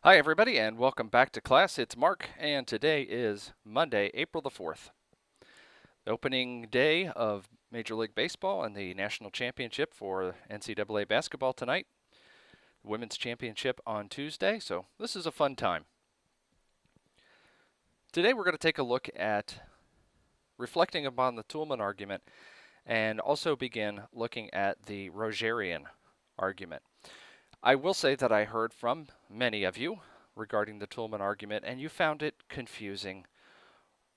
Hi, everybody, and welcome back to class. It's Mark, and today is Monday, April the 4th, opening day of Major League Baseball and the national championship for NCAA basketball tonight, the women's championship on Tuesday, so this is a fun time. Today we're going to take a look at reflecting upon the Toulmin argument and also begin looking at the Rogerian argument. I will say that I heard from many of you regarding the Toulmin argument, and you found it confusing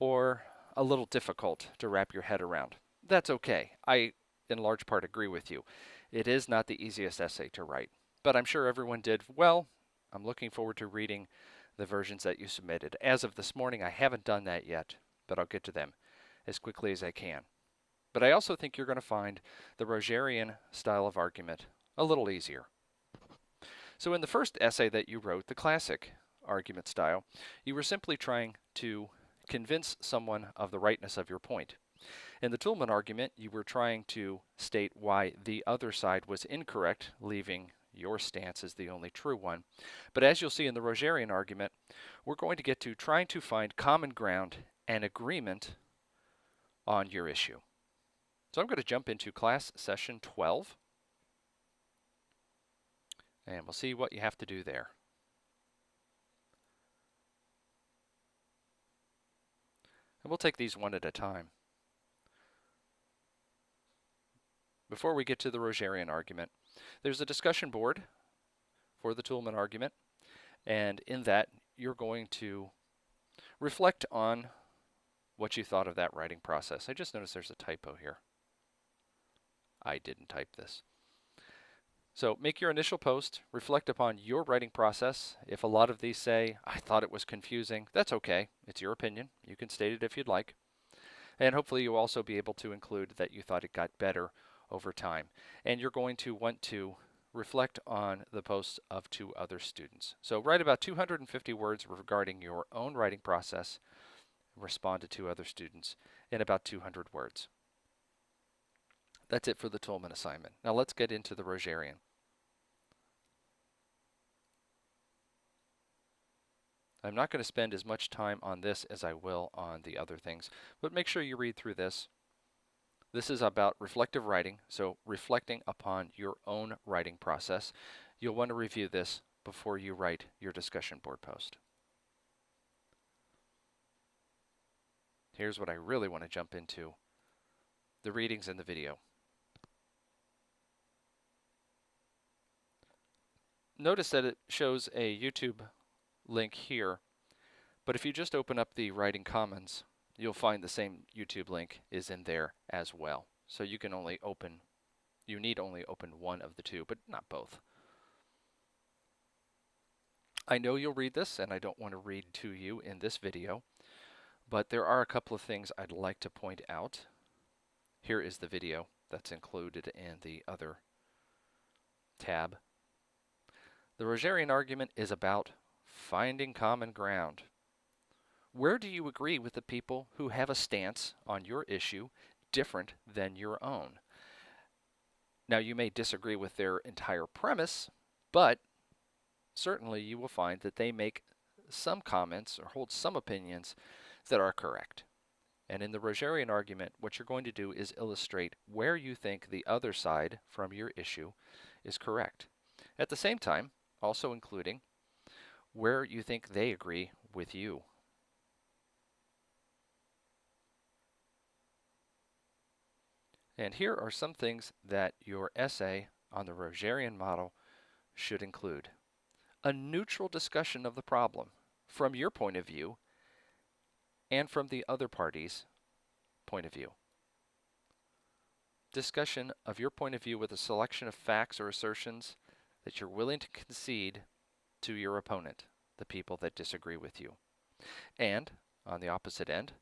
or a little difficult to wrap your head around. That's okay. I, in large part, agree with you. It is not the easiest essay to write, but I'm sure everyone did well. I'm looking forward to reading the versions that you submitted. As of this morning, I haven't done that yet, but I'll get to them as quickly as I can. But I also think you're going to find the Rogerian style of argument a little easier. So in the first essay that you wrote, the classic argument style, you were simply trying to convince someone of the rightness of your point. In the Toulmin argument, you were trying to state why the other side was incorrect, leaving your stance as the only true one. But as you'll see in the Rogerian argument, we're going to get to trying to find common ground and agreement on your issue. So I'm going to jump into class session 12, and we'll see what you have to do there. And we'll take these one at a time. Before we get to the Rogerian argument, there's a discussion board for the Toulmin argument, and in that you're going to reflect on what you thought of that writing process. I just noticed there's a typo here. I didn't type this. So make your initial post, reflect upon your writing process. If a lot of these say, I thought it was confusing, that's okay. It's your opinion. You can state it if you'd like. And hopefully you'll also be able to include that you thought it got better over time. And you're going to want to reflect on the posts of two other students. So write about 250 words regarding your own writing process, respond to two other students in about 200 words. That's it for the Toulmin assignment. Now let's get into the Rogerian. I'm not going to spend as much time on this as I will on the other things, but make sure you read through this. This is about reflective writing, so reflecting upon your own writing process. You'll want to review this before you write your discussion board post. Here's what I really want to jump into, the readings and the video. Notice that it shows a YouTube link here, but if you just open up the Writing Commons, you'll find the same YouTube link is in there as well. So you need only open one of the two, but not both. I know you'll read this, and I don't want to read to you in this video, but there are a couple of things I'd like to point out. Here is the video that's included in the other tab. The Rogerian argument is about finding common ground. Where do you agree with the people who have a stance on your issue different than your own? Now, you may disagree with their entire premise, but certainly you will find that they make some comments or hold some opinions that are correct. And in the Rogerian argument, what you're going to do is illustrate where you think the other side from your issue is correct. At the same time, also including where you think they agree with you. And here are some things that your essay on the Rogerian model should include. A neutral discussion of the problem from your point of view and from the other party's point of view. Discussion of your point of view with a selection of facts or assertions that you're willing to concede to your opponent, the people that disagree with you. And, on the opposite end,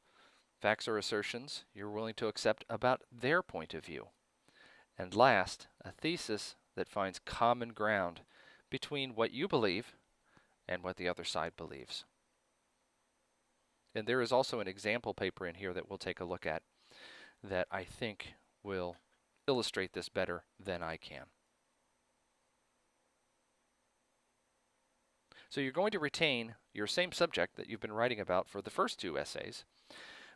facts or assertions you're willing to accept about their point of view. And last, a thesis that finds common ground between what you believe and what the other side believes. And there is also an example paper in here that we'll take a look at that I think will illustrate this better than I can. So you're going to retain your same subject that you've been writing about for the first two essays,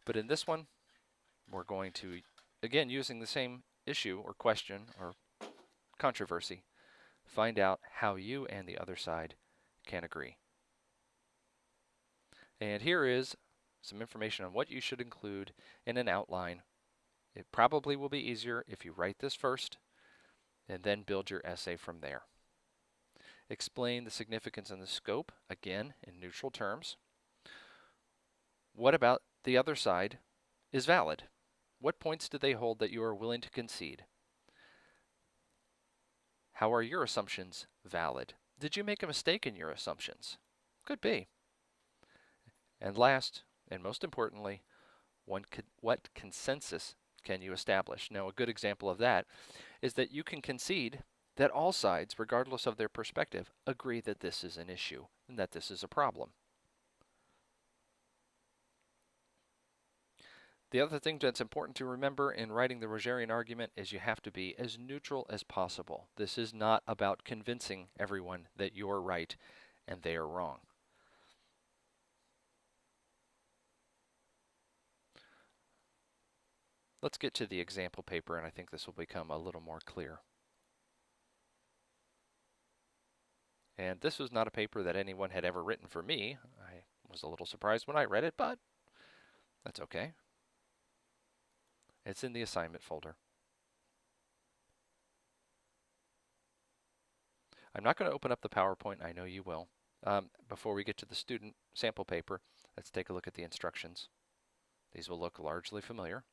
but in this one, we're going to, again, using the same issue or question or controversy, find out how you and the other side can agree. And here is some information on what you should include in an outline. It probably will be easier if you write this first and then build your essay from there. Explain the significance and the scope, again, in neutral terms. What about the other side is valid? What points do they hold that you are willing to concede? How are your assumptions valid? Did you make a mistake in your assumptions? Could be. And last, and most importantly, what consensus can you establish? Now, a good example of that is that you can concede that all sides, regardless of their perspective, agree that this is an issue and that this is a problem. The other thing that's important to remember in writing the Rogerian argument is you have to be as neutral as possible. This is not about convincing everyone that you're right and they are wrong. Let's get to the example paper, and I think this will become a little more clear. And this was not a paper that anyone had ever written for me. I was a little surprised when I read it, but that's okay. It's in the assignment folder. I'm not going to open up the PowerPoint. I know you will. Before we get to the student sample paper, let's take a look at the instructions. These will look largely familiar.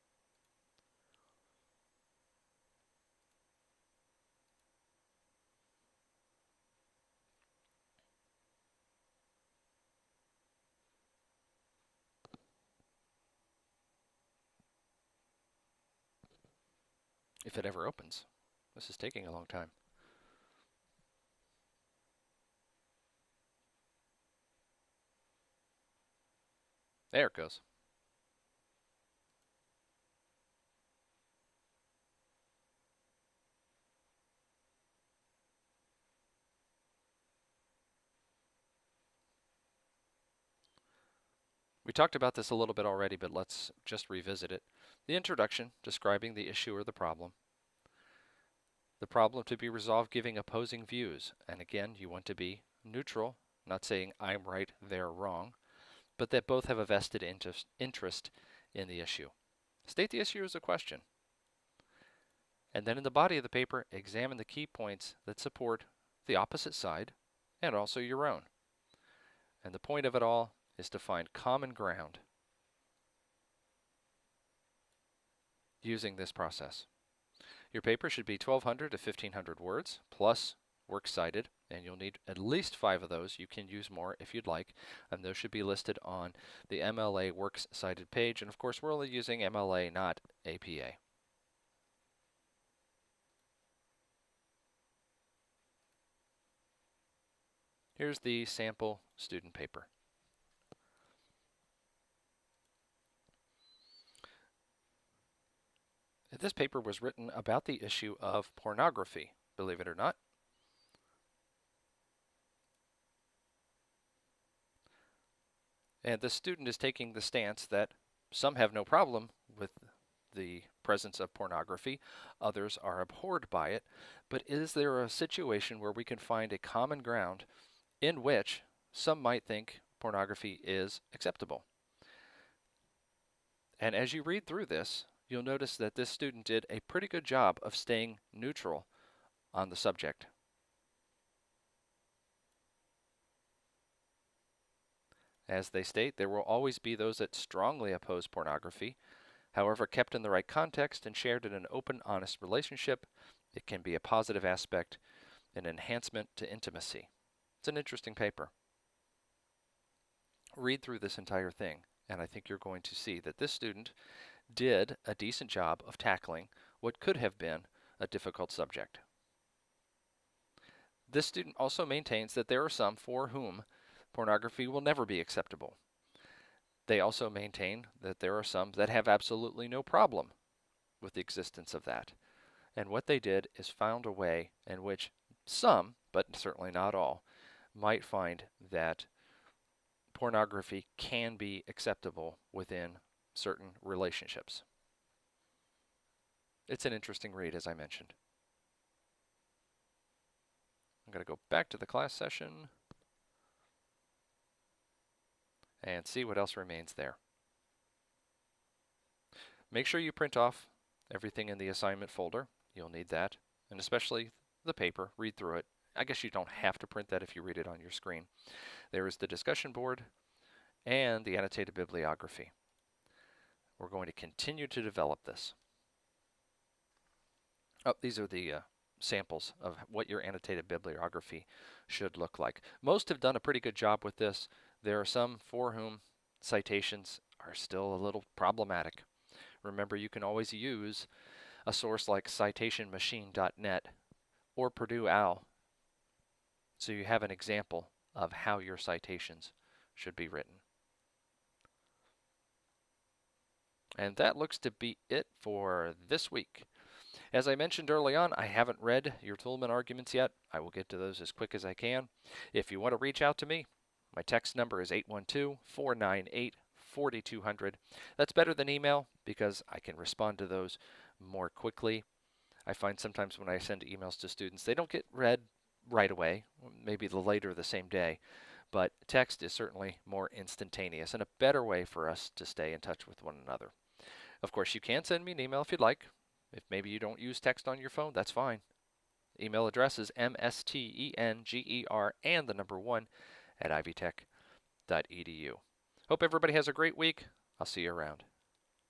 If it ever opens. This is taking a long time. There it goes. We talked about this a little bit already, but let's just revisit it. The introduction, describing the issue or the problem. The problem to be resolved giving opposing views. And again, you want to be neutral, not saying I'm right, they're wrong, but that both have a vested interest in the issue. State the issue as a question. And then in the body of the paper, examine the key points that support the opposite side and also your own. And the point of it all is to find common ground using this process. Your paper should be 1,200 to 1,500 words plus works cited, and you'll need at least 5 of those. You can use more if you'd like, and those should be listed on the MLA works cited page. And of course, we're only using MLA, not APA. Here's the sample student paper. This paper was written about the issue of pornography, believe it or not. And the student is taking the stance that some have no problem with the presence of pornography, others are abhorred by it, but is there a situation where we can find a common ground in which some might think pornography is acceptable? And as you read through this, you'll notice that this student did a pretty good job of staying neutral on the subject. As they state, there will always be those that strongly oppose pornography. However, kept in the right context and shared in an open, honest relationship, it can be a positive aspect, an enhancement to intimacy. It's an interesting paper. Read through this entire thing, and I think you're going to see that this student did a decent job of tackling what could have been a difficult subject. This student also maintains that there are some for whom pornography will never be acceptable. They also maintain that there are some that have absolutely no problem with the existence of that. And what they did is found a way in which some, but certainly not all, might find that pornography can be acceptable within certain relationships. It's an interesting read, as I mentioned. I'm going to go back to the class session and see what else remains there. Make sure you print off everything in the assignment folder. You'll need that, and especially the paper. Read through it. I guess you don't have to print that if you read it on your screen. There is the discussion board and the annotated bibliography. We're going to continue to develop this. Oh, these are the samples of what your annotated bibliography should look like. Most have done a pretty good job with this. There are some for whom citations are still a little problematic. Remember, you can always use a source like citationmachine.net or Purdue OWL, so you have an example of how your citations should be written. And that looks to be it for this week. As I mentioned early on, I haven't read your Toolman arguments yet. I will get to those as quick as I can. If you want to reach out to me, my text number is 812-498-4200. That's better than email because I can respond to those more quickly. I find sometimes when I send emails to students, they don't get read right away, maybe later the same day. But text is certainly more instantaneous and a better way for us to stay in touch with one another. Of course, you can send me an email if you'd like. If maybe you don't use text on your phone, that's fine. Email address is mstenger and the number 1 at ivytech.edu. Hope everybody has a great week. I'll see you around.